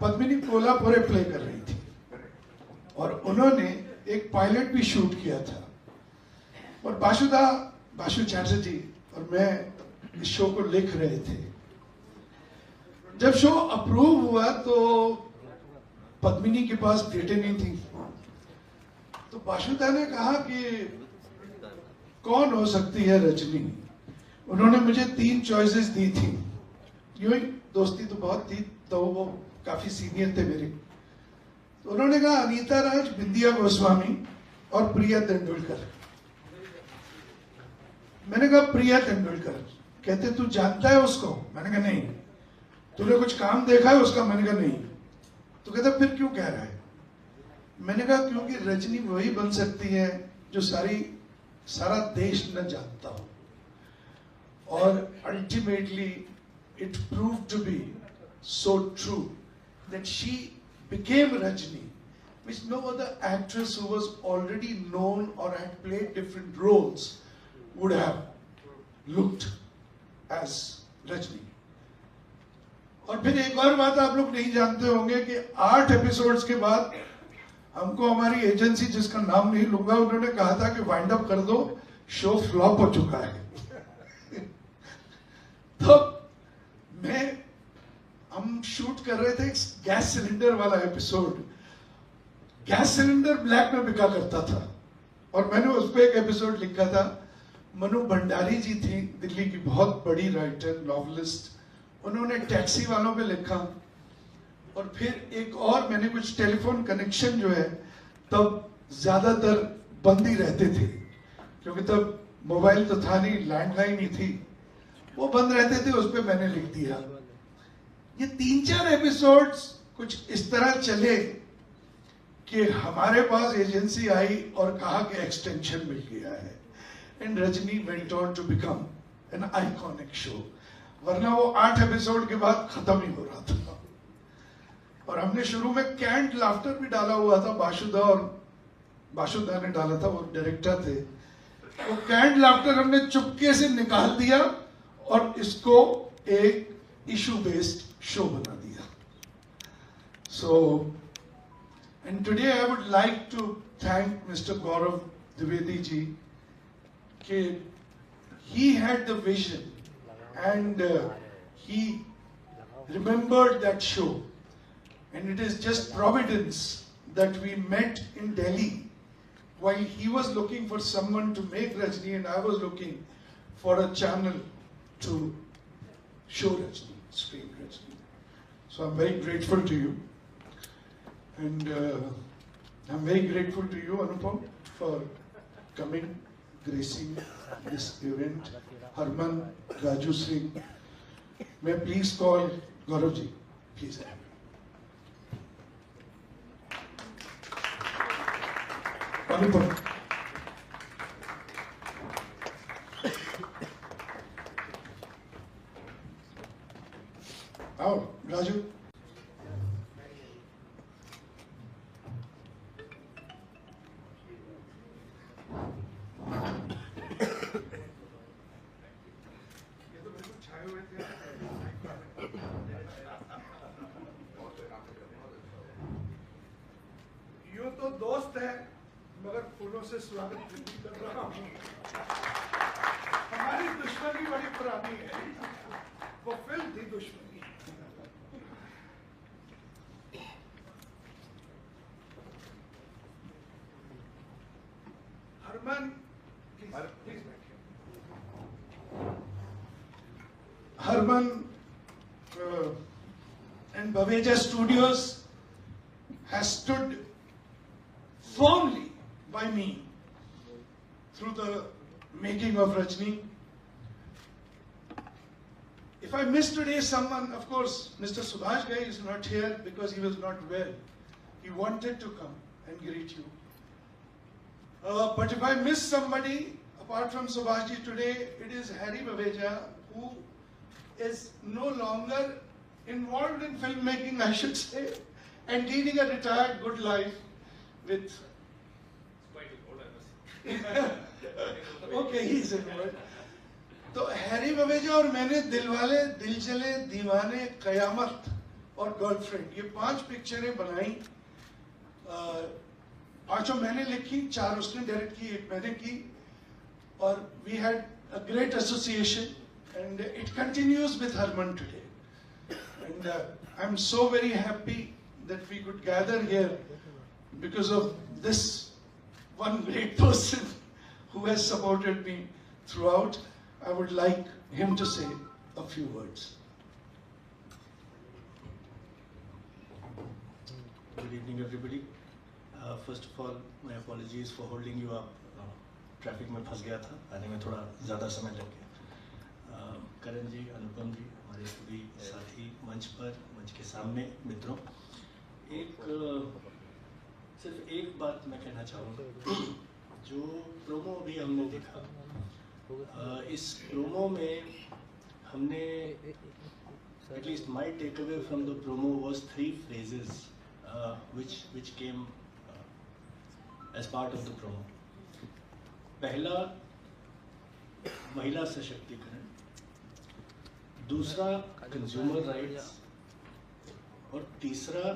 Padmini Kolhapure play कर रही थी और उन्होंने एक पायलट भी शूट किया था और बासु चैटर्जी और मैं इस शो को लिख रहे थे। जब शो अप्रूव हुआ तो पद्मिनी के पास डेटें नहीं थी, तो बासुदा ने कहा कि कौन हो सकती है रजनी। उन्होंने मुझे 3 चॉइसेस दी थी, यूं ही दोस्ती तो बहुत थी, तो वो काफी सीनियर थे मेरे। तो उन्होंने कहा अनीता राज, बिंदिया गोस्वामी और प्रिया तेंदुलकर। मैंने कहा प्रिया तेंदुलकर। कहते तू जानता है उसको? मैंने कहा नहीं। तूने कुछ काम देखा है उसका? मैंने कहा नहीं। तो कहता फिर क्यों कह रहा है? मैंने कहा क्योंकि रजनी वही बन सकती है जो सारा देश न जानता हो। और ultimately it prove to be so true that she became Rajni, which no other actress who was already known or had played different roles would have looked as Rajni. और फिर एक और बात आप लोग नहीं जानते होंगे कि 8 एपिसोड्स के बाद हमको हमारी एजेंसी, जिसका नाम नहीं लूंगा, उन्होंने कहा था कि वाइंड अप कर दो, शो फ्लॉप हो चुका है। तो हम शूट कर रहे थे गैस सिलेंडर वाला एपिसोड। गैस सिलेंडर ब्लैक में बिका करता था और मैंने उस पर एक एपिसोड लिखा था। मनु भंडारी जी थी, दिल्ली की बहुत बड़ी राइटर, नॉवलिस्ट। उन्होंने टैक्सी वालों पे लिखा और फिर एक और मैंने कुछ टेलीफोन कनेक्शन जो है तब ज्यादातर बंद ही रहते थे क्योंकि तब मोबाइल तो था नहीं, लैंडलाइन ही थी, वो बंद रहते थे, उस पर मैंने लिख दिया। ये 3-4 एपिसोड्स कुछ इस तरह चले कि हमारे पास एजेंसी आई और कहा कि एक्सटेंशन मिल गया है and Rajni went on to become an iconic show. वरना वो 8 एपिसोड के बाद खत्म ही हो रहा था। और हमने शुरू में कैंट लाफ्टर भी डाला हुआ था, बासुदा ने डाला था, वो डायरेक्टर थे। वो कैंट लाफ्टर हमने चुपके से निकाल दिया और इसको एक इशू बेस्ड शो बना दिया। So, and today I would like to thank Mr. Gaurav Dwivedi ji कि he had the vision and he remembered that show, and it is just providence that we met in Delhi while he was looking for someone to make Rajni and I was looking for a channel to show Rajni, screen Rajni. So I'm very grateful to you, and I'm very grateful to you, Anupam, for coming, gracing this event. Harman, Raju Singh, may I please call Gaurav ji, please. Anupam. आओ राजू। यूं तो दोस्त है मगर फूलों से स्वागत नहीं कर रहा हूं। हमारी दुश्मनी बड़ी पुरानी है, वो फिल्म थी दुश्मनी। Harman and Baweja Studios has stood firmly by me through the making of Rajni. If I miss today someone, of course, Mr. Subhash Ghai is not here because he was not well. He wanted to come and greet you. But if I miss somebody, apart from Subhash ji today, it is Harry Baweja, who is no longer involved in filmmaking, I should say, and leading a retired good life with... Okay, he's involved. तो Harry Baweja और मैंने दिलवाले, दिल चले, दीवाने, कयामत और girlfriend, ये 5 पिक्चरें बनाई। पांचों मैंने लिखी, 4 उसने डायरेक्ट की, 1 मैंने की, और we had a great association and it continues with Harman today. And I'm so very happy that we could gather here because of this one great person who has supported me throughout. I would like him to say a few words. Good evening, everybody. First of all, my apologies for holding you up. Traffic में फंस गया था, आने में थोड़ा ज़्यादा समय लग गया। करण जी, अनुपम जी, हमारे सभी साथी मंच पर, मंच के सामने मित्रों, सिर्फ एक बात मैं कहना चाहूँगा। जो प्रोमो अभी हमने देखा, इस प्रोमो में हमने, at least my takeaway from the promo was 3 phrases which came as part of the promo. पहला, महिला सशक्तिकरण, दूसरा कंज्यूमर राइट्स, और तीसरा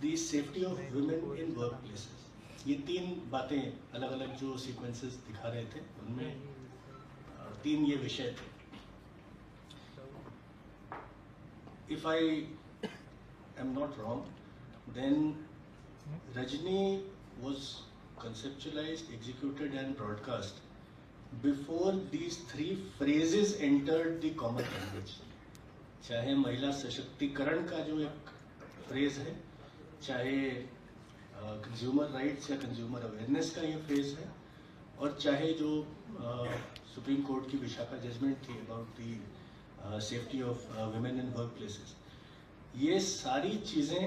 the safety of women in work places. ये 3 बातें अलग अलग जो सीक्वेंसेस दिखा रहे थे, उनमें 3 ये विषय थे। If I am not wrong, then Rajni was conceptualized, executed and broadcast before these 3 phrases entered the common language. चाहे महिला सशक्तिकरण का जो एक फ्रेज है, चाहे कंज्यूमर राइट्स या कंज्यूमर अवेयरनेस का ये फ्रेज है, और चाहे जो सुप्रीम कोर्ट की विशाखा जजमेंट थी about the safety of women in work places, ये सारी चीज़ें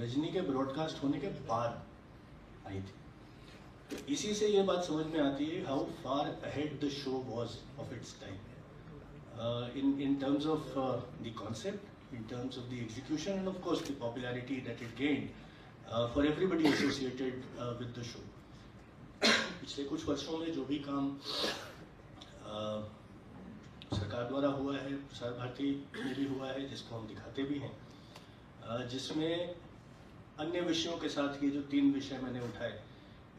रजनी के ब्रॉडकास्ट होने के बाद आई थी। तो इसी से ये बात समझ में आती है how far ahead the show was of its time in terms of the concept, in terms of the execution, and of course the popularity that it gained for everybody associated with the show. पिछले कुछ वर्षों में जो भी काम सरकार द्वारा हुआ है, प्रसार भारती में भी हुआ है, जिसको हम दिखाते भी हैं, जिसमें अन्य विषयों के साथ ये जो 3 विषय मैंने उठाए,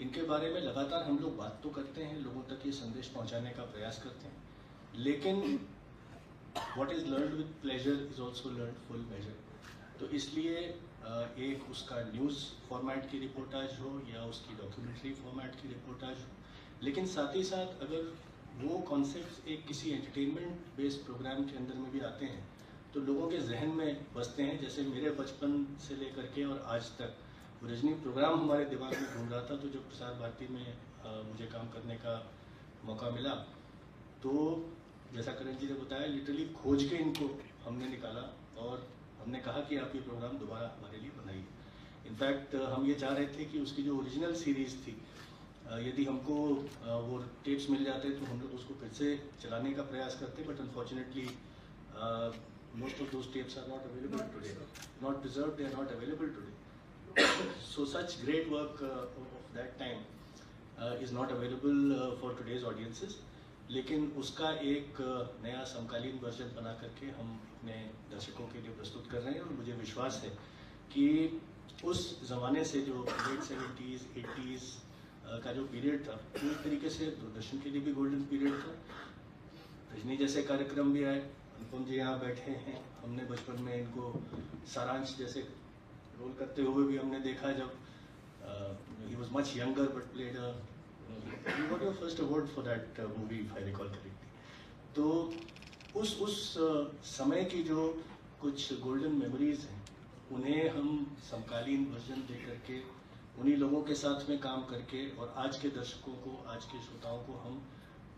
इनके बारे में लगातार हम लोग बात तो करते हैं, लोगों तक ये संदेश पहुंचाने का प्रयास करते हैं, लेकिन what is learned with pleasure is also learned full measure. तो इसलिए एक उसका न्यूज़ फॉर्मेट की रिपोर्टाज हो या उसकी डॉक्यूमेंट्री फॉर्मेट की रिपोर्टाज हो, लेकिन साथ ही साथ अगर वो कॉन्सेप्ट्स एक किसी एंटरटेनमेंट बेस्ड प्रोग्राम के अंदर में भी आते हैं तो लोगों के जहन में बसते हैं। जैसे मेरे बचपन से लेकर के और आज तक रजनी प्रोग्राम हमारे दिमाग में घूम रहा था, तो जब प्रसार भारती में मुझे काम करने का मौका मिला, तो जैसा करण जी ने बताया, लिटरली खोज के इनको हमने निकाला और हमने कहा कि आप ये प्रोग्राम दोबारा हमारे लिए बनाइए। इनफैक्ट हम ये चाह रहे थे कि उसकी जो ओरिजिनल सीरीज़ थी, यदि हमको वो टेप्स मिल जाते तो हम लोग उसको फिर से चलाने का प्रयास करते, but unfortunately most of those tapes are not available today, not preserved, they are not available today. So such great work of that time is not available for today's audiences. लेकिन उसका एक नया समकालीन वर्जन बना करके हम अपने दर्शकों के लिए प्रस्तुत कर रहे हैं, और मुझे विश्वास है कि उस ज़माने से जो लेट 70s 80s का जो पीरियड था, एक तरीके से दूरदर्शन के लिए भी गोल्डन पीरियड था। रजनी जैसे कार्यक्रम भी आए, अनुपम जी यहाँ बैठे हैं, हमने बचपन में इनको सारांश जैसे रोल करते हुए भी हमने देखा, जब he was much younger but played a, you got your first award for that movie if I recall correctly. तो उस समय की जो कुछ गोल्डन मेमोरीज हैं, उन्हें हम समकालीन वर्जन दे करके, उन्हीं लोगों के साथ में काम करके, और आज के दर्शकों को, आज के श्रोताओं को हम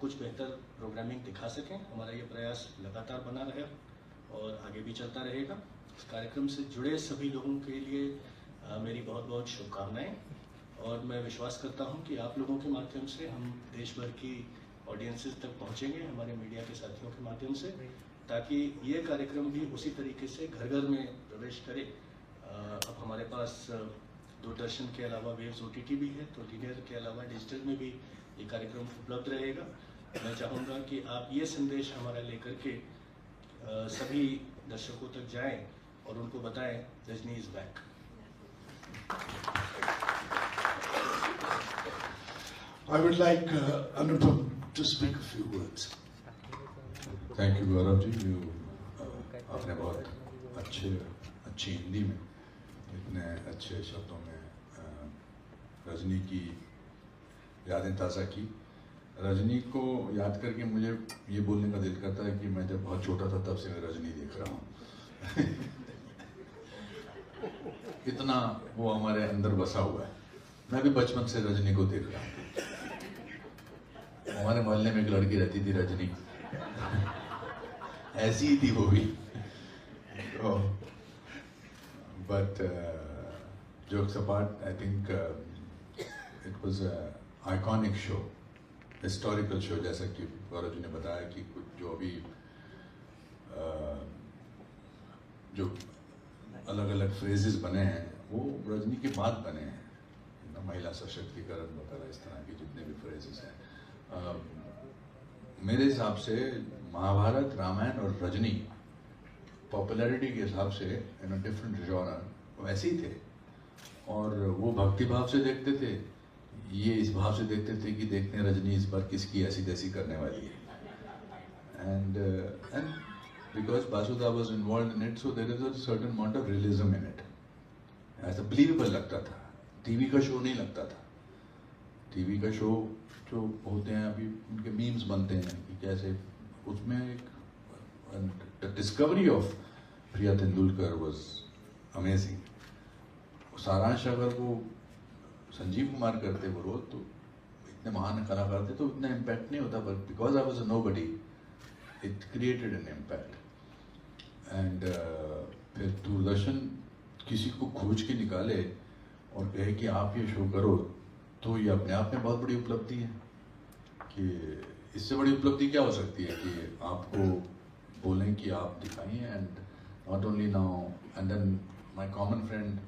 कुछ बेहतर प्रोग्रामिंग दिखा सकें। हमारा ये प्रयास लगातार बना रहे और आगे भी चलता रहेगा। इस कार्यक्रम से जुड़े सभी लोगों के लिए मेरी बहुत बहुत शुभकामनाएं, और मैं विश्वास करता हूं कि आप लोगों के माध्यम से हम देश भर की ऑडियंसेस तक पहुंचेंगे, हमारे मीडिया के साथियों के माध्यम से, ताकि ये कार्यक्रम भी उसी तरीके से घर घर में प्रवेश करे। अब हमारे पास दूरदर्शन के अलावा वेव्स OTT भी है, तो लीनियर के अलावा डिजिटल में भी ये कार्यक्रम उपलब्ध रहेगा। मैं चाहूँगा कि आप ये संदेश हमारा लेकर के सभी दर्शकों तक जाएं और उनको बताएं Rajni is back. I would like Anupam to speak a few words. Thank you Gaurav ji. आपने बहुत अच्छी हिंदी में इतने अच्छे शब्दों में रजनी की यादें ताज़ा की। रजनी को याद करके मुझे ये बोलने का दिल करता है कि मैं जब बहुत छोटा था तब से मैं रजनी देख रहा हूँ। इतना वो हमारे अंदर बसा हुआ है। मैं भी बचपन से रजनी को देख रहा हूँ। हमारे मोहल्ले में एक लड़की रहती थी रजनी, ऐसी ही थी वो भी। But jokes apart, I think it was an iconic show, historical show, जैसा कि गौरव जी ने बताया कि कुछ जो अभी जो अलग अलग फ्रेजेस बने हैं वो रजनी के बाद बने हैं, महिला सशक्तिकरण वगैरह इस तरह के जितने भी फ्रेजेस हैं। मेरे हिसाब से महाभारत, रामायण और रजनी पॉपुलैरिटी के हिसाब से इन डिफरेंट जॉनर वैसे ही थे, और वो भक्ति भाव से देखते थे, ये इस भाव से देखते थे कि देखते हैं रजनी इस बार किसकी ऐसी तैसी करने वाली है। And because Basuda was involved in it, so there is a certain amount of realism in it. ऐसा बिलीवेबल लगता था। टीवी का शो नहीं लगता था। टीवी का शो जो होते हैं अभी उनके मीम्स बनते हैं कि कैसे उसमें एक discovery of Priya Tendulkar was amazing. सारांश अगर वो संजीव कुमार करते वो रोल, तो इतने महान कलाकार थे तो इतना इम्पैक्ट नहीं होता, but because I was a nobody it created an impact. And फिर दूरदर्शन किसी को खोज के निकाले और कहे कि आप ये शो करो, तो ये अपने आप में बहुत बड़ी उपलब्धि है। कि इससे बड़ी उपलब्धि क्या हो सकती है कि आपको बोलें कि आप दिखाइए। And not only now, and then my common friend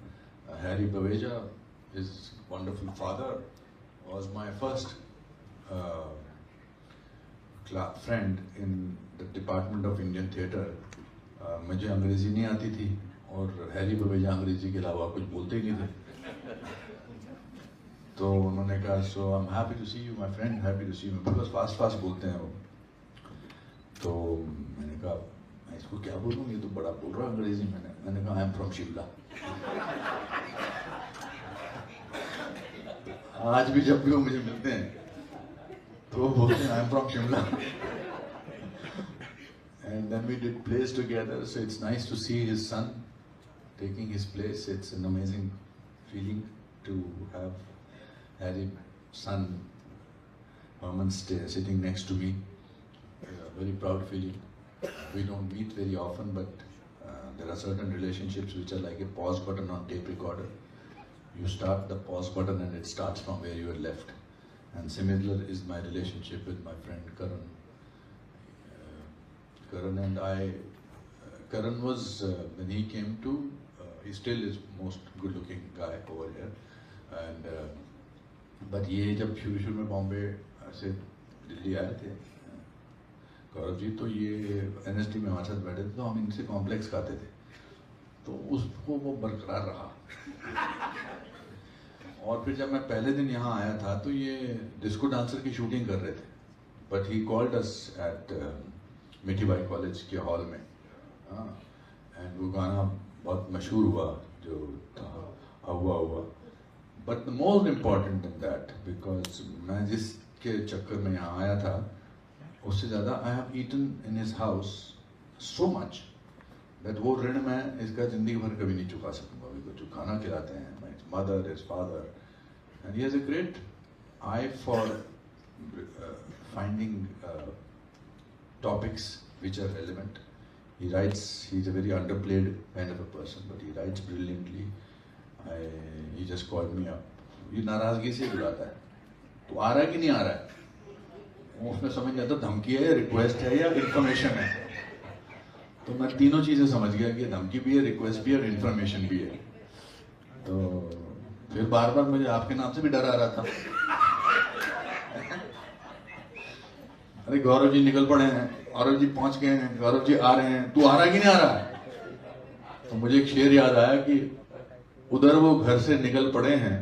Harry Baweja, his wonderful father was my first friend in the Department of Indian Theatre. मुझे अंग्रेजी नहीं आती थी और हैरी बवेजा अंग्रेजी के अलावा कुछ बोलते ही नहीं थे। तो उन्होंने कहा, so I am happy to see you my friend, happy to see you, because fast बोलते हैं वो। तो मैंने कहा मैं इसको क्या बोलूँ, ये तो बड़ा बोल रहा है अंग्रेजी। मैंने कहा आई एम फ्रॉम शिमला। आज भी जब भी वो मुझे मिलते हैं तो वो बोलते हैं I am from Shimla. And then we did place together, so it's nice to see his son taking his place. It's an amazing feeling to have Harry son Herman sitting next to me. A very proud feeling. We don't meet very often, but there are certain relationships which are like a pause button on tape recorder. You start the pause button and it starts from where you were left. And similar is my relationship with my friend Karan. Karan and I, Karan was, when he came to, he still is most good looking guy over here. And but ये जब शुरू में बॉम्बे से दिल्ली आए थे गौरव जी, तो ये NSD में हमारे साथ बैठे थे, तो हम इनसे कॉम्प्लेक्स खाते थे, तो उसको वो बरकरार रहा। और फिर जब मैं पहले दिन यहाँ आया था तो ये डिस्को डांसर की शूटिंग कर रहे थे, but he called us at Mithibai college के हॉल में। एंड वो गाना बहुत मशहूर हुआ जो था हुआ। But the most important in that, because मैं जिसके चक्कर में यहाँ आया था उससे ज़्यादा I have eaten in his house so much that वो ऋण मैं इसका जिंदगी भर कभी नहीं चुका सकूंगा। बिकॉज जो खाना खिलाते हैं, my mother, his father, and he has a great I for finding topics which are relevant. He writes, he's a very underplayed kind of a person, but he writes brilliantly. He just called me up. ये नाराजगी से बुलाता है, तो आ रहा है कि नहीं आ रहा है, वो उसमें समझ नहीं आता धमकी है या रिक्वेस्ट है या इन्फॉर्मेशन है। तो मैं तीनों चीजें समझ गया कि धमकी भी है, रिक्वेस्ट भी है और इन्फॉर्मेशन भी है। तो फिर बार बार मुझे आपके नाम से भी डर आ रहा था। अरे गौरव जी निकल पड़े हैं, गौरव जी पहुंच गए हैं, गौरव जी आ रहे हैं, तू आ रहा कि नहीं आ रहा है? तो मुझे एक शेर याद आया कि उधर वो घर से निकल पड़े हैं,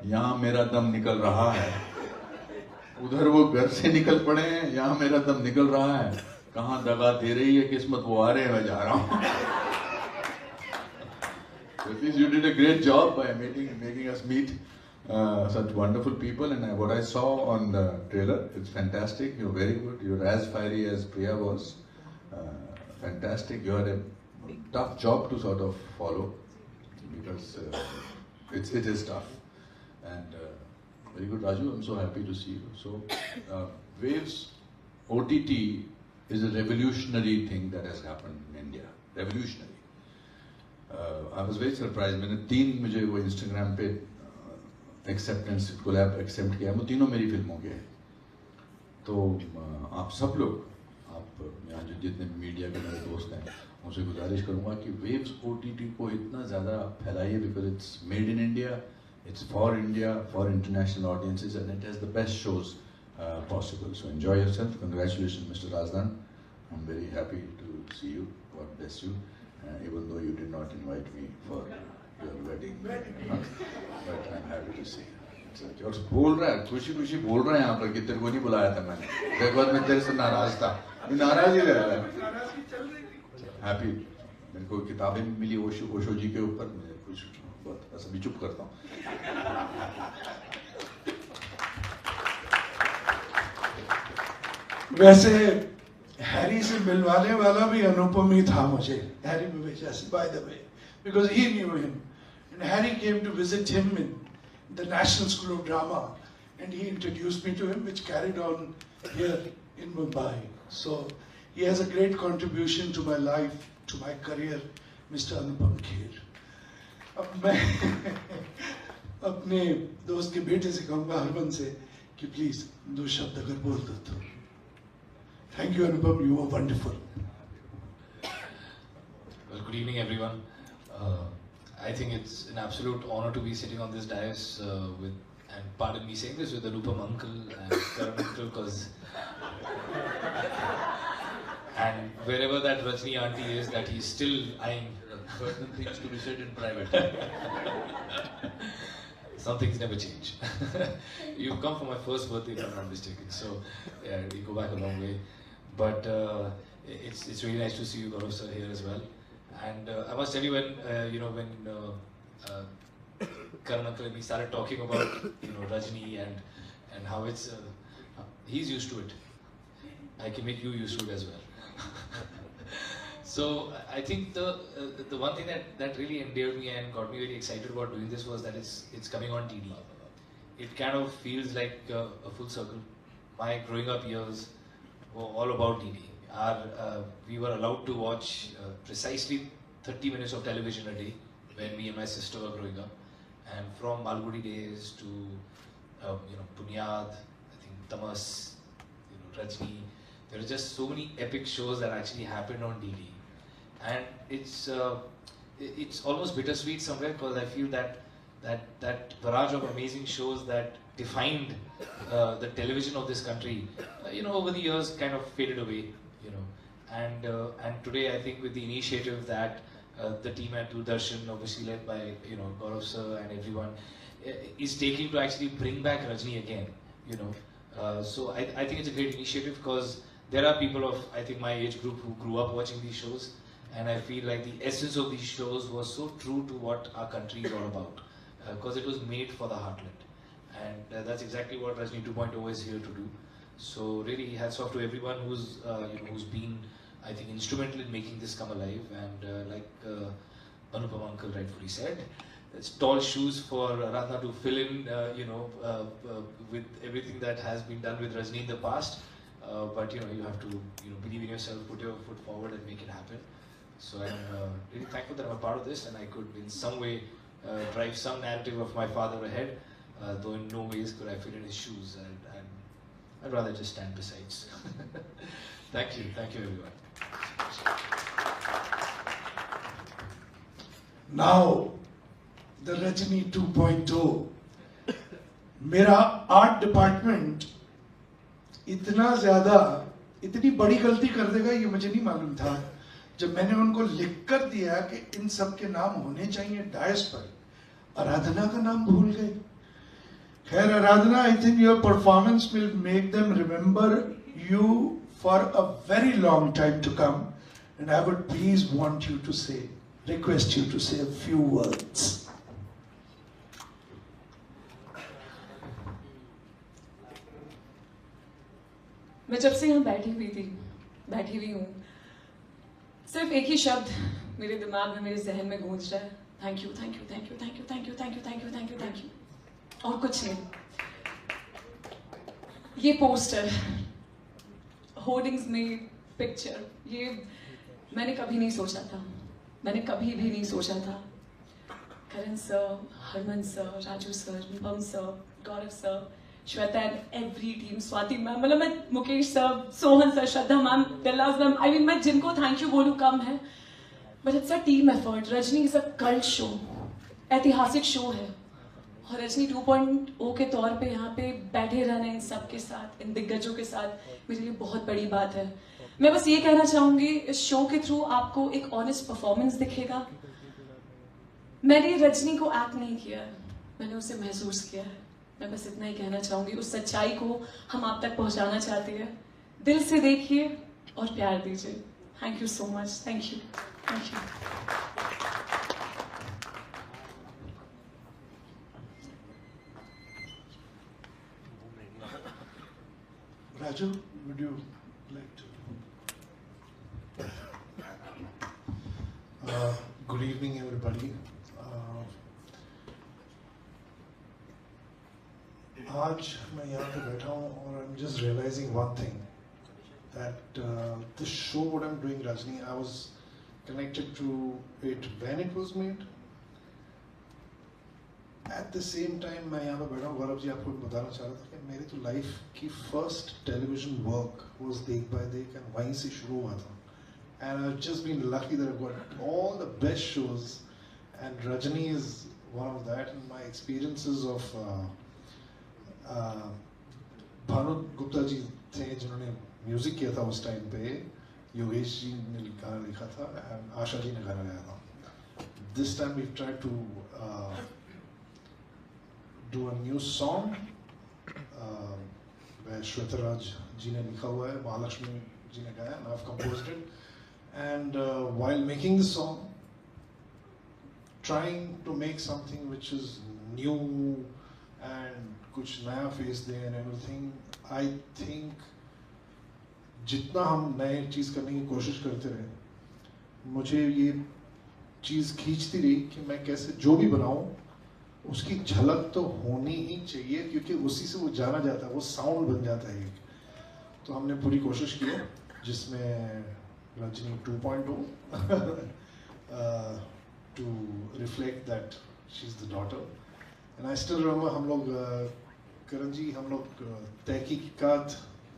यहाँ मेरा दम निकल रहा है। उधर वो घर से निकल पड़े हैं, यहाँ मेरा दम निकल रहा है। कहाँ दगा दे रही है किस्मत, वो आ रहे हैं, मैं जा रहा हूँ। At least you did a great job by making us meet such wonderful people, and what I saw on the trailer, it's fantastic. You're very good. You're as fiery as Priya was. Fantastic. You had a tough job to sort of follow because it is tough. And very good, Raju. I'm so happy to see you. So, Waves OTT is a revolutionary thing that has happened in India. Revolutionary. I was very surprised. मैंने 3 मुझे वो Instagram पे acceptance collab accept किया, वो तीनों मेरी फिल्मों के हैं। तो आप सब लोग, आप यहाँ जो जितने मीडिया के मेरे दोस्त हैं, उनसे गुजारिश करूँगा कि वेव्स OTT को इतना ज़्यादा फैलाइए, because it's made in India, it's for India, for international audiences, and it has the best shows possible. So enjoy yourself. Congratulations, Mr. Razdan. I'm very happy to see you. God bless you. Even though you did not invite me for your wedding, but I'm happy to see you. और बोल रहा है, खुशी खुशी बोल रहा है यहाँ पर कि तेरे को नहीं बुलाया था मैंने। एक बार मैं तेरे से नाराज था, मैं नाराज ही रह रहा है। हैप्पी, मेरे को किताबें मिली ओशो जी के ऊपर, मुझे कुछ बहुत बस अभी चुप करता हूँ। वैसे हैरी से मिलवाने वाला भी अनुपम ही था मुझे, हैरी विवेचा से, by the way, because he knew him, and Harry came to visit him in the National School of Drama, and he introduced me to him, which carried on here in Mumbai. So he has a great contribution to my life, to my career, Mr. Anupam Kher. अब मैं अपने दोस्त के बेटे से कहूँगा, हरबन से, कि प्लीज 2 शब्द अगर बोल दो तो। Thank you, Anupam. You were wonderful. Well, good evening, everyone. I think it's an absolute honor to be sitting on this dais with, and pardon me saying this, with Anupam uncle and Karan uncle, because and wherever that Rajni auntie is, that he's still eyeing. Certain things to be said in private. Some things never change. You've come for my first birthday, if I'm not mistaken. So yeah, we go back a long way. But it's really nice to see you, Gaurav sir, here as well. And I must tell you, when Karan uncle and me started talking about Rajni and how it's he's used to it. I can make you used to it as well. So I think the one thing that really endeared me and got me very excited about doing this was that it's coming on DD. It kind of feels like a full circle. My growing up years were all about DD. We were allowed to watch precisely 30 minutes of television a day when me and my sister were growing up. And from Malgudi days to Bunyad, I think Tamas, Rajni, there are just so many epic shows that actually happened on DD. And it's almost bittersweet somewhere, because I feel that barrage of amazing shows that defined the television of this country, over the years kind of faded away, And today I think with the initiative that the team at Doordarshan, obviously led by Gaurav sir and everyone, is taking to actually bring back Rajni again, So I think it's a great initiative, because there are people of, I think, my age group who grew up watching these shows, and I feel like the essence of these shows was so true to what our country is all about, because it was made for the heartland, and that's exactly what Rajni 2.0 is here to do. So really, hats off to everyone who's who's been, I think, instrumental in making this come alive, and like Anupam uncle rightfully said, it's tall shoes for Aradhana to fill in, with everything that has been done with Rajni in the past. But you have to believe in yourself, put your foot forward, and make it happen. So I'm really thankful that I'm a part of this, and I could in some way drive some narrative of my father ahead, though in no ways could I fit in his shoes, and I'd rather just stand besides. Thank you everyone. Now, the Rajni 2.0. मेरा art department इतना ज्यादा इतनी बड़ी गलती कर देगा ये मुझे नहीं मालूम था। जब मैंने उनको लिख कर दिया कि इन सब के नाम होने चाहिए डायस पर, आराधना का नाम भूल गए। खैर Aradhana, I think your performance will make them remember you for a very long time to come, and I would please want you to say, request you to say a few words. मैं जब से यहाँ बैठी हुई हूँ, सिर्फ एक ही शब्द मेरे दिमाग में, मेरे जहन में गूंज रहा है, thank you thank you thank you thank you thank you thank you thank you thank you thank you, और कुछ नहीं। ये पोस्टर, होर्डिंग्स में पिक्चर, ये मैंने कभी नहीं सोचा था, मैंने कभी भी नहीं सोचा था। Karan sir, Harman sir, Raju sir, Nipam sir, Gaurav sir, Shweta and every team, Swati ma'am, मतलब मैं Mukesh sir, Sohan sir, Shraddha ma'am, Dilraj ma'am, I mean मैं जिनको थैंक यू बोलूँ कम है, but it's a team effort. Rajni is a cult show, ऐतिहासिक शो है, और रजनी 2.0 के तौर पे यहाँ पे बैठे रहना इन सब के साथ, इन दिग्गजों के साथ, मेरे लिए बहुत बड़ी बात है। मैं बस ये कहना चाहूंगी, इस शो के थ्रू आपको एक ऑनेस्ट परफॉर्मेंस दिखेगा। मैंने रजनी को एक्ट नहीं किया है, मैंने उसे महसूस किया है। मैं बस इतना ही कहना चाहूंगी, उस सच्चाई को हम आप तक पहुंचाना चाहते हैं। दिल से देखिए और प्यार दीजिए। Thank you so much, thank you, thank you. Raju, would you like to? Good evening, everybody. आज मैं यहाँ पे बैठा हूँ और I'm just realizing one thing, that the show what I'm doing, Rajni, I was connected to it when it was made. At the same time मैं यहाँ पे बैठा हूँ, गौरव जी आपको बताना चाह रहा था कि मेरी तो लाइफ की फर्स्ट टेलीविजन वर्क was देख बाय देख, and वहीं से शुरू हुआ था, and I've just been lucky that I've got all the best shows, and Rajni is one of that, and my experiences of Bhanu Gupta ji थे जिन्होंने म्यूजिक किया था उस टाइम पे, योगेश जी ने गाना लिखा था, and आशा जी ने गाना गाया था। This time we've tried to do a new song where Shwetaraj जी ने लिखा हुआ है, महालक्ष्मी जी ने गाया, and I've composed it. And while making the song, trying to make something which is new and कुछ नया फेस दें and everything, I think जितना हम नए चीज़ करने की कोशिश करते रहे, मुझे ये चीज़ खींचती रही कि मैं कैसे जो भी बनाऊं उसकी झलक तो होनी ही चाहिए, क्योंकि उसी से वो जाना जाता है, वो साउंड बन जाता है। तो हमने पूरी कोशिश की है, जिसमें Rajni 2.0 to reflect that she's the daughter. And I still remember हम लोग करण जी, हम लोग तहकीकात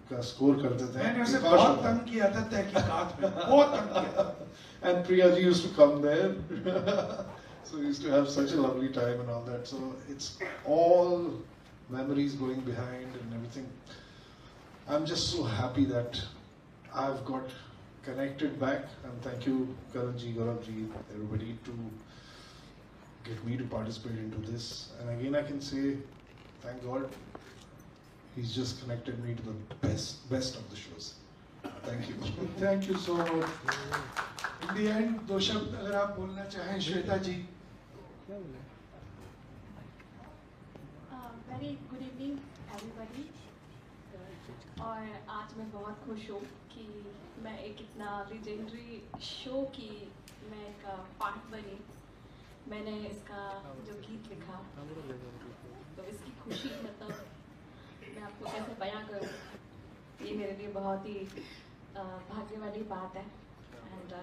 का स्कोर करते थे। मैंने उसे बहुत तंग किया था तहकीकात में, बहुत तंग किया था। And Priya ji used to come there. So we used to have such a lovely time and all that. So it's all memories going behind and everything. I'm just so happy that I've got connected back, and thank you Karan ji, Gaurav ji, everybody to get me to participate into this. And again I can say thank God he's just connected me to the best of the shows. Thank you. Thank you so much. In the end, दो शब्द अगर आप बोलना चाहें श्वेता जी। Very good evening everybody. और आज मैं बहुत खुश हूँ कि मैं एक इतना legendary शो की मैं एक पार्ट बनी। मैंने इसका जो गीत लिखा, तो इसकी खुशी मतलब मैं आपको कैसे बयां करूँ, ये मेरे लिए बहुत ही भाग्य वाली बात है। एंड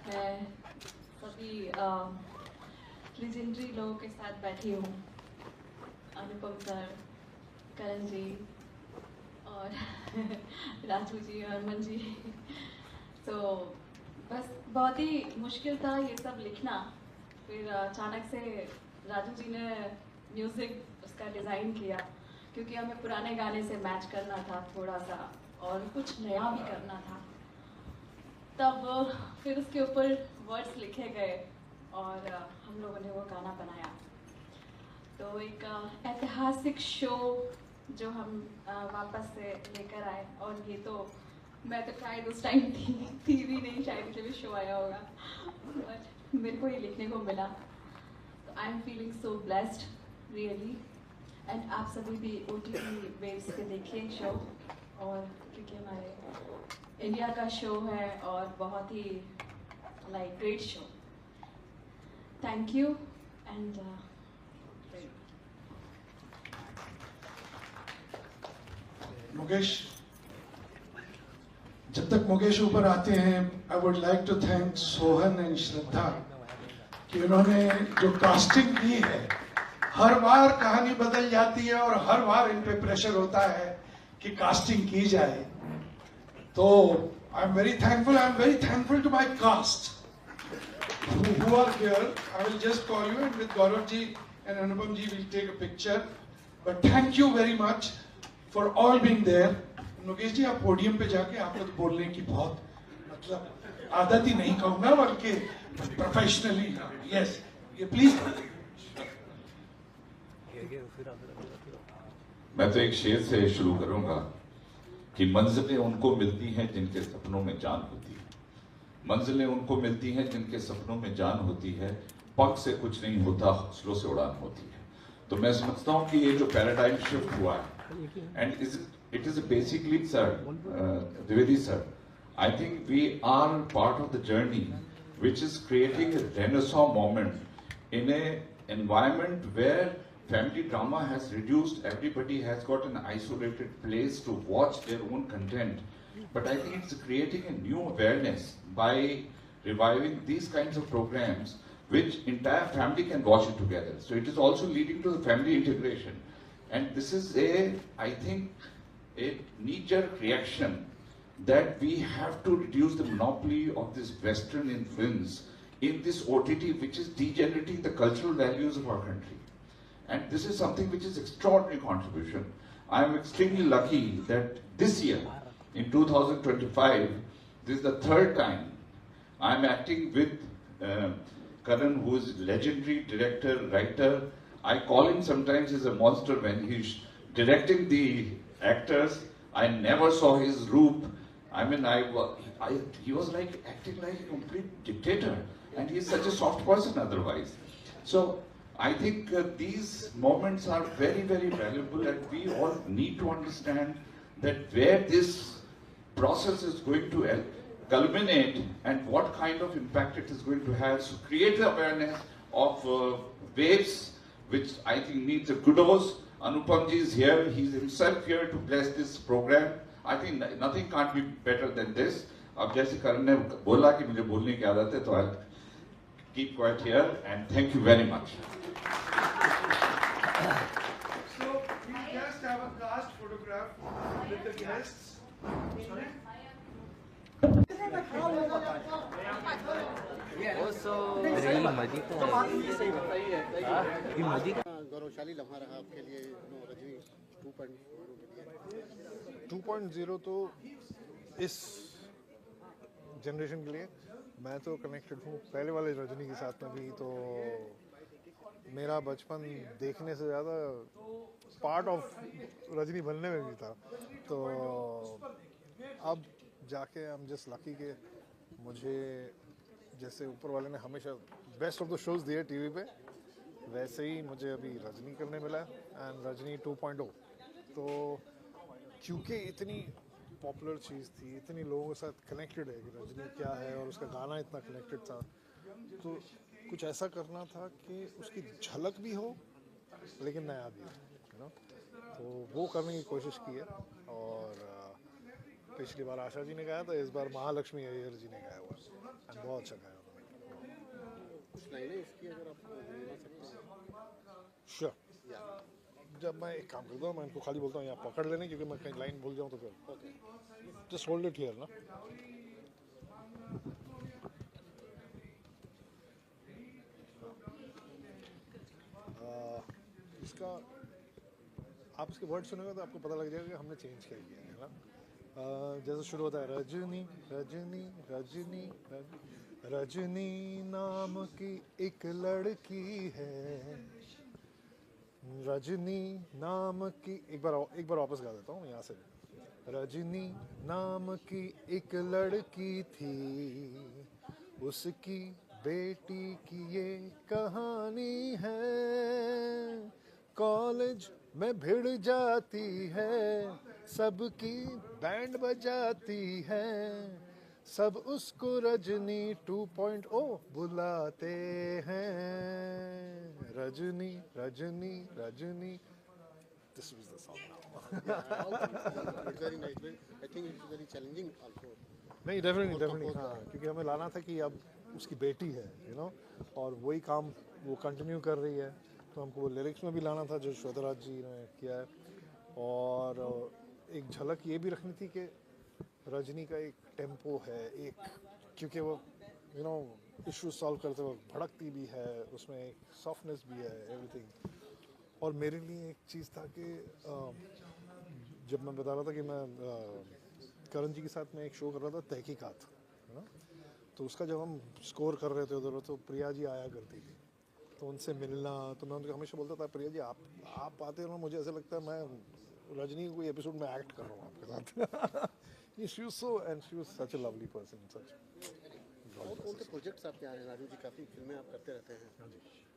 मैं सभी लेजेंडरी लोगों के साथ बैठी हूँ, अनुपम सर, करण जी और राजू जी, हरमन जी। तो बस बहुत ही मुश्किल था ये सब लिखना, फिर अचानक से राजू जी ने म्यूज़िक उसका डिज़ाइन किया, क्योंकि हमें पुराने गाने से मैच करना था थोड़ा सा, और कुछ नया भी करना था। तब फिर उसके ऊपर वर्ड्स लिखे गए और हम लोगों ने वो गाना बनाया। तो एक ऐतिहासिक शो जो हम वापस से लेकर आए, और ये तो मैं तो शायद उस टाइम थी भी नहीं, शायद जब शो आया होगा, बट मेरे को ये लिखने को मिला। तो I am feeling so blessed really. And आप सभी भी OTT वेव्स पे देखिए शो, और क्योंकि हमारे इंडिया का शो है और बहुत ही like great show. Thank you and Mukesh, जब तक मुकेश ऊपर आते हैं, I would like to thank Sohan and Shraddha कि उन्होंने जो कास्टिंग की है। हर बार कहानी बदल जाती है और हर बार इन पे प्रेशर होता है कि कास्टिंग की जाए। तो I am very thankful to my cast who are here. I will just call you, and with Gaurav ji and Anupam ji will take a picture. But thank you very much for all being there. Mukesh ji, आप podium पे जाके आपको तो बोलने की बहुत मतलब आदत ही नहीं कहूंगा, बल्कि प्रोफेशनली, यस, ये प्लीज। मैं तो एक शेर से शुरू करूंगा कि मंजिलें उनको मिलती हैं जिनके सपनों में जान होती है। मंजिलें उनको मिलती हैं जिनके सपनों में जान होती है। पग से कुछ नहीं होता, हौसलों से उड़ान होती है। तो मैं समझता हूं कि ये जो पैराडाइम शिफ्ट हुआ है, and it is basically sir, Dwivedi sir, I think we are part of the journey which is creating a renaissance moment in a environment where family drama has reduced. Everybody has got an isolated place to watch their own content, but I think it's creating a new awareness by reviving these kinds of programs which entire family can watch it together. So it is also leading to the family integration, and this is I think a knee-jerk reaction that we have to reduce the monopoly of this Western influence in this OTT, which is degenerating the cultural values of our country. And this is something which is extraordinary contribution. I am extremely lucky that this year, in 2025, this is the third time I am acting with Karan, who is legendary director, writer. I call him sometimes as a monster when he's directing the actors. I never saw his roop. I mean, he was like acting like a complete dictator, and he is such a soft person otherwise. So I think these moments are very, very valuable, and we all need to understand that where this process is going to culminate and what kind of impact it is going to have. So create awareness of waves, which I think needs a kudos. Anupam ji is here; he's himself here to bless this program. I think nothing can't be better than this. अब जैसे करण ने बोला कि मुझे बोलने की आदत है, तो I'll keep quiet here and thank you very much. So we just have a cast photograph with the guests. Sorry? गौरवशाली लम्हा रहा आपके लिए रजनी 2.0 तो इस जनरेशन के लिए मैं तो कनेक्टेड हूँ पहले वाले रजनी के साथ में भी। तो मेरा बचपन देखने से ज़्यादा पार्ट ऑफ रजनी बनने में भी था। तो अब जाके आई एम जस्ट लकी के मुझे जैसे ऊपर वाले ने हमेशा बेस्ट ऑफ द शोज़ दिए टीवी पे, वैसे ही मुझे अभी रजनी करने मिला एंड रजनी 2.0। तो क्योंकि इतनी पॉपुलर चीज़ थी, इतनी लोगों के साथ कनेक्टेड है कि रजनी क्या है और उसका गाना इतना कनेक्टेड था, तो कुछ ऐसा करना था कि उसकी झलक भी हो लेकिन नया भी हो, यू नो। तो वो करने की कोशिश की है। और पिछली बार आशा जी ने गाया था, इस बार महालक्ष्मी अय्यर जी ने गाया हुआ एंड बहुत अच्छा गाया उन्होंने। कुछ लाइनें इसकी अगर आप बता सकते हैं। श्योर। जब मैं एक काम करता हूँ, मैं इनको खाली बोलता हूँ यहाँ पकड़ लेने, क्योंकि मैं कहीं लाइन भूल जाऊँ तो फिर जस्ट होल्ड इट हियर ना। इसका आप इसके वर्ड सुनेंगे तो आपको पता लग जाएगा कि हमने चेंज क्या किया है ना। जैसे शुरू होता है रजनी रजनी रजनी रजनी नाम की एक लड़की है, रजनी नाम की एक बार वापस गा देता हूँ यहाँ से। रजनी नाम की एक लड़की थी, उसकी बेटी की ये कहानी है। कॉलेज में भिड़ जाती है, सबकी बैंड बजाती है, सब उसको रजनी 2.0 बुलाते हैं। Rajni Rajni Rajni. This was the song now. It's very nice. I think it's very challenging also. नहीं डेफिनेटली हाँ, क्योंकि हमें लाना था कि अब उसकी बेटी है और वही काम वो कंटिन्यू कर रही है, तो हमको वो लिरिक्स में भी लाना था जो श्वेतराज जी ने किया है, और एक झलक ये भी रखनी थी कि रजनी का एक टेम्पो है, एक क्योंकि वो इशू सॉल्व करते वक्त भड़कती भी है, उसमें एक सॉफ्टनेस भी है, एवरीथिंग। और मेरे लिए एक चीज़ था कि जब मैं बता रहा था कि मैं करण जी के साथ में एक शो कर रहा था तहकीकात, तो उसका जब हम स्कोर कर रहे थे उधर, तो प्रिया जी आया करती थी, तो उनसे मिलना, तो मैं उनको हमेशा बोलता था प्रिया जी आप आते हो ना, मुझे ऐसा लगता है मैं रजनी कोई एपिसोड में एक्ट कर रहा हूँ आपके साथ। She was such a lovely person, such और कौन से प्रोजेक्ट्स आपके आ रहे हैं राजू जी? काफ़ी फिल्में आप करते रहते हैं,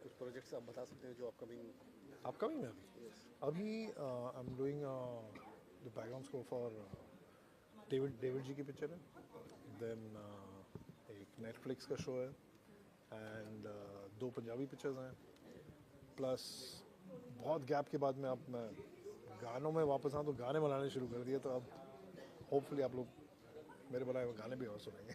कुछ प्रोजेक्ट्स आप बता सकते हैं जो अपकमिंग में अभी I am doing the background score for David ji की पिक्चर है, देन एक नेटफ्लिक्स का शो है, एंड 2 पंजाबी पिक्चर्स हैं, प्लस बहुत गैप के बाद में अब मैं गानों में वापस आऊँ, तो गाने बनाने शुरू कर दिए, तो अब होपफुली आप लोग मेरे बनाए हुए गाने भी और सुनेंगे।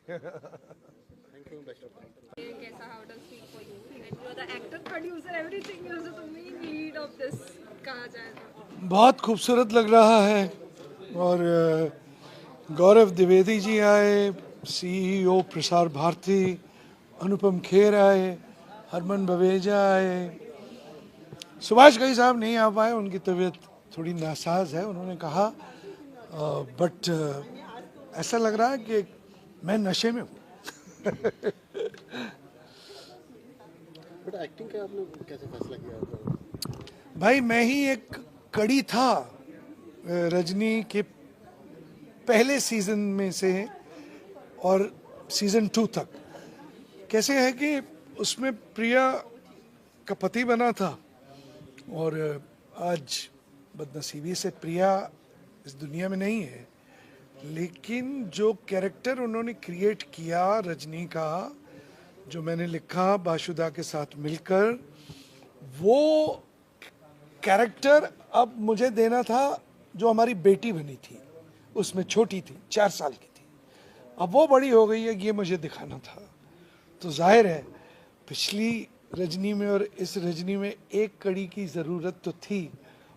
Thank you, best of luck. कैसा how does feel for you and you are the actor producer everything, you are the main lead of this, कहा जाए तो बहुत खूबसूरत लग रहा है, और गौरव द्विवेदी जी आए, CEO प्रसार भारती, अनुपम खेर आए, हरमन बवेजा आए, सुभाष घई साहब नहीं आ पाए, उनकी तबीयत थोड़ी नासाज है, उन्होंने कहा, बट ऐसा लग रहा है कि मैं नशे में हूँ। बट एक्टिंग का आपने कैसे फैसला किया? भाई मैं ही एक कड़ी था रजनी के पहले सीजन में से और सीजन 2 तक। कैसे है कि उसमें प्रिया का पति बना था, और आज बदनसीबी से प्रिया इस दुनिया में नहीं है, लेकिन जो कैरेक्टर उन्होंने क्रिएट किया रजनी का, जो मैंने लिखा बाशुदा के साथ मिलकर, वो कैरेक्टर अब मुझे देना था जो हमारी बेटी बनी थी, उसमें छोटी थी, 4 साल की थी, अब वो बड़ी हो गई है, ये मुझे दिखाना था। तो जाहिर है पिछली रजनी में और इस रजनी में एक कड़ी की ज़रूरत तो थी,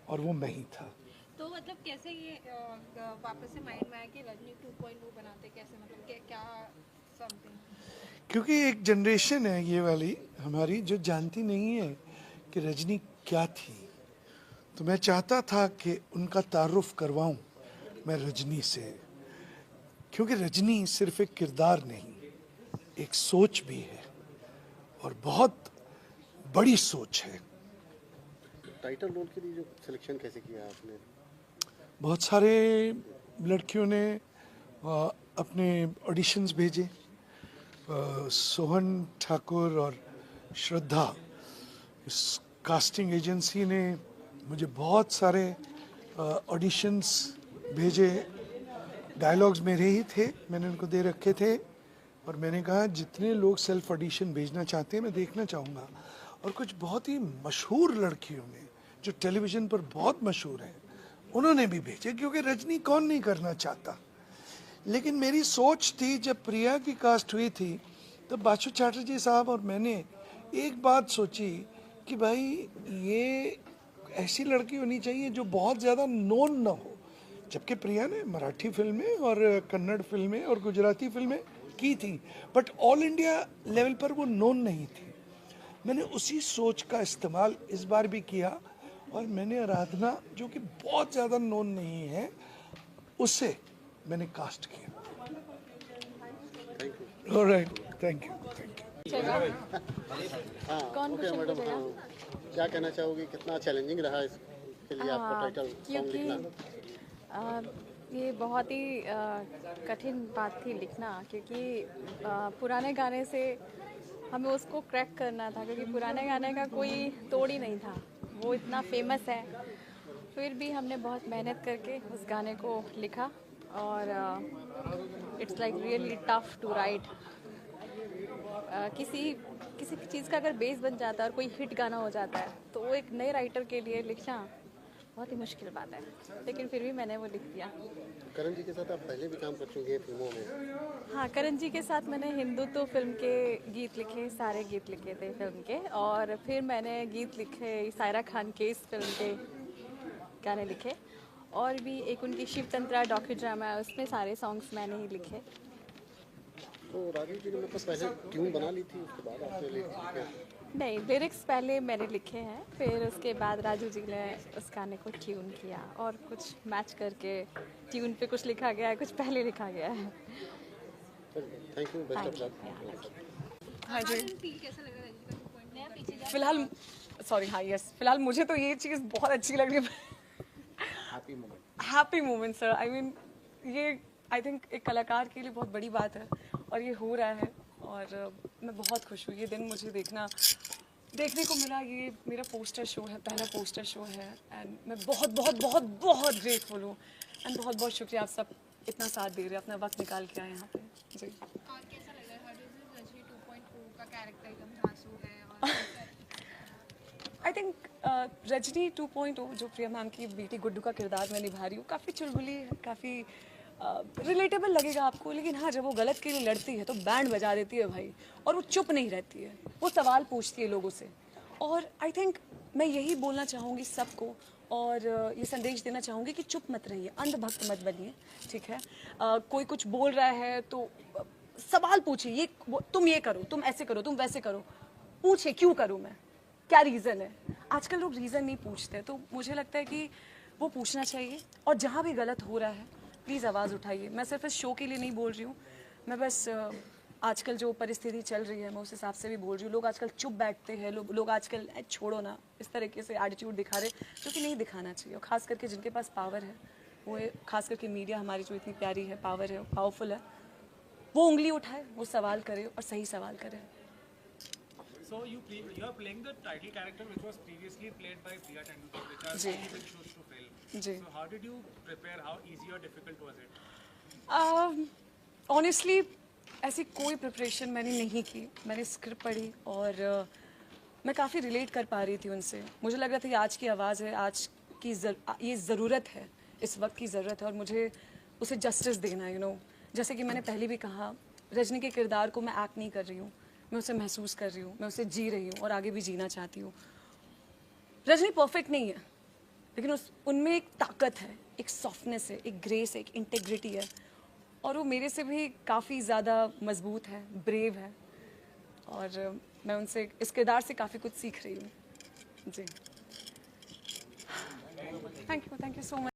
और वो मैं ही था। तो मतलब कैसे ये वापस से माइंड में आया कि रजनी 2.0 बनाते, कैसे मतलब क्या समथिंग? क्योंकि एक जनरेशन है ये वाली हमारी जो जानती नहीं है कि रजनी क्या थी, तो मैं चाहता था कि उनका तारुफ करवाऊं मैं रजनी से, क्योंकि रजनी सिर्फ एक किरदार नहीं, एक सोच भी है, और बहुत बड़ी सोच है। टाइटल रोल के लिए जो सिलेक्शन कैसे किया आपने? बहुत सारे लड़कियों ने अपने ऑडिशंस भेजे, सोहन ठाकुर और श्रद्धा, इस कास्टिंग एजेंसी ने मुझे बहुत सारे ऑडिशंस भेजे, डायलॉग्स मेरे ही थे, मैंने उनको दे रखे थे, और मैंने कहा जितने लोग सेल्फ ऑडिशन भेजना चाहते हैं मैं देखना चाहूँगा। और कुछ बहुत ही मशहूर लड़कियों ने जो टेलीविज़न पर बहुत मशहूर हैं, उन्होंने भी भेजे, क्योंकि रजनी कौन नहीं करना चाहता। लेकिन मेरी सोच थी, जब प्रिया की कास्ट हुई थी, तो बासु चैटर्जी साहब और मैंने एक बात सोची कि भाई ये ऐसी लड़की होनी चाहिए जो बहुत ज़्यादा नोन ना हो। जबकि प्रिया ने मराठी फिल्में और कन्नड़ फिल्में और गुजराती फिल्में की थी, बट ऑल इंडिया लेवल पर वो नोन नहीं थी। मैंने उसी सोच का इस्तेमाल इस बार भी किया, और मैंने आराधना, जो कि बहुत ज़्यादा नोन नहीं है, उसे मैंने कास्ट किया। Thank you. Alright, thank you. हाँ ओके मैडम, हाँ क्या कहना चाहोगी, कितना चैलेंजिंग रहा इसके लिए आपका टाइटल सॉन्ग लिखना? ये बहुत ही कठिन बात थी लिखना, क्योंकि पुराने गाने से हमें उसको क्रैक करना था, क्योंकि पुराने गाने का कोई तोड़ ही नहीं था, वो इतना फेमस है। फिर भी हमने बहुत मेहनत करके उस गाने को लिखा और it's like really tough to write. किसी चीज़ का अगर बेस बन जाता है और कोई हिट गाना हो जाता है तो वो एक नए राइटर के लिए लिखना बहुत ही मुश्किल बात है, लेकिन फिर भी मैंने वो लिख दिया। करण जी के साथ आप पहले भी काम कर चुके हैं फिल्मों में? हाँ, करण जी के साथ मैंने हिंदुत्व फिल्म के गीत लिखे, सारे गीत लिखे थे फिल्म के, और फिर मैंने गीत लिखे सायरा खान के इस फिल्म के गाने लिखे, और भी एक उनकी शिव तंत्रा डॉक्यू ड्रामा है, उसमें सारे सॉन्ग्स मैंने ही लिखे। तो राजू जी ने मतलब पहले ट्यून बना ली थी, उसके बाद आपने लिखे? नहीं, लिरिक्स पहले मैंने लिखे हैं, फिर उसके बाद राजू जी ने उस गाने को ट्यून किया और कुछ मैच करके ट्यून पे कुछ लिखा गया है, कुछ पहले लिखा गया है। Thank you, best of luck. हाँ जी, फिलहाल सॉरी, हाँ यस, फिलहाल मुझे तो ये चीज़ बहुत अच्छी लग रही है। Happy moment sir, I mean ये आई थिंक एक कलाकार के लिए बहुत बड़ी बात है और ये हो रहा है, और मैं बहुत खुश हूँ। ये दिन मुझे देखने को मिला। ये मेरा पोस्टर शो है, पहला पोस्टर शो है, एंड मैं बहुत बहुत बहुत बहुत ग्रेटफुल हूँ, एंड बहुत बहुत शुक्रिया आप सब इतना साथ दे रहे हैं, अपना वक्त निकाल के आए यहाँ पे जी। और कैसा लग रहा है रजनी 2.0 का कैरेक्टर एकदम धांसू है? आई थिंक रजनी 2.0 जो प्रिया मैम की बेटी गुड्डू का किरदार मैं निभा रही हूँ, काफ़ी चुलबुली है, काफ़ी रिलेटेबल लगेगा आपको, लेकिन हाँ, जब वो गलत के लिए लड़ती है तो बैंड बजा देती है भाई, और वो चुप नहीं रहती है, वो सवाल पूछती है लोगों से। और आई थिंक मैं यही बोलना चाहूँगी सबको, और ये संदेश देना चाहूँगी कि चुप मत रहिए, अंधभक्त मत बनिए, ठीक है? कोई कुछ बोल रहा है तो सवाल पूछिए, तुम ये करो, तुम ऐसे करो, तुम वैसे करो, पूछे क्यों करूँ मैं, क्या रीज़न है। आजकल लोग रीज़न नहीं पूछते, तो मुझे लगता है कि वो पूछना चाहिए, और जहाँ भी गलत हो रहा है प्लीज़ आवाज़ उठाइए। मैं सिर्फ इस शो के लिए नहीं बोल रही हूँ, मैं बस आजकल जो परिस्थिति चल रही है मैं उस हिसाब से भी बोल रही हूँ। लोग आजकल चुप बैठते हैं, लोग आजकल छोड़ो ना, इस तरीके से एटीट्यूड दिखा रहे, जो कि नहीं दिखाना चाहिए। और ख़ास करके जिनके पास पावर है, वो खास करके मीडिया हमारी जो इतनी प्यारी है, पावर है, पावरफुल है, वो उंगली उठाए, वो सवाल करे और सही सवाल करे। So you are playing the title character which was previously played by Priya Tendulkar, which are Zee been shows to film. जी। So how did you prepare? How easy or difficult was it? Honestly ऐसी कोई preparation मैंने नहीं की। मैंने script पढ़ी और मैं काफ़ी रिलेट कर पा रही थी उनसे। मुझे लग रहा था कि आज की आवाज़ है, आज की ये ज़रूरत है, इस वक्त की ज़रूरत है, और मुझे उसे जस्टिस देना, जैसे कि मैंने पहले भी कहा, रजनी के किरदार को मैं एक्ट नहीं कर रही हूँ, मैं उसे महसूस कर रही हूँ, मैं उसे जी रही हूँ और आगे भी जीना चाहती हूँ। रजनी परफेक्ट नहीं है, लेकिन उनमें एक ताकत है, एक सॉफ्टनेस है, एक ग्रेस है, एक इंटेग्रिटी है, और वो मेरे से भी काफ़ी ज़्यादा मजबूत है, ब्रेव है, और मैं उनसे इस किरदार से काफ़ी कुछ सीख रही हूँ ji. Thank you so much.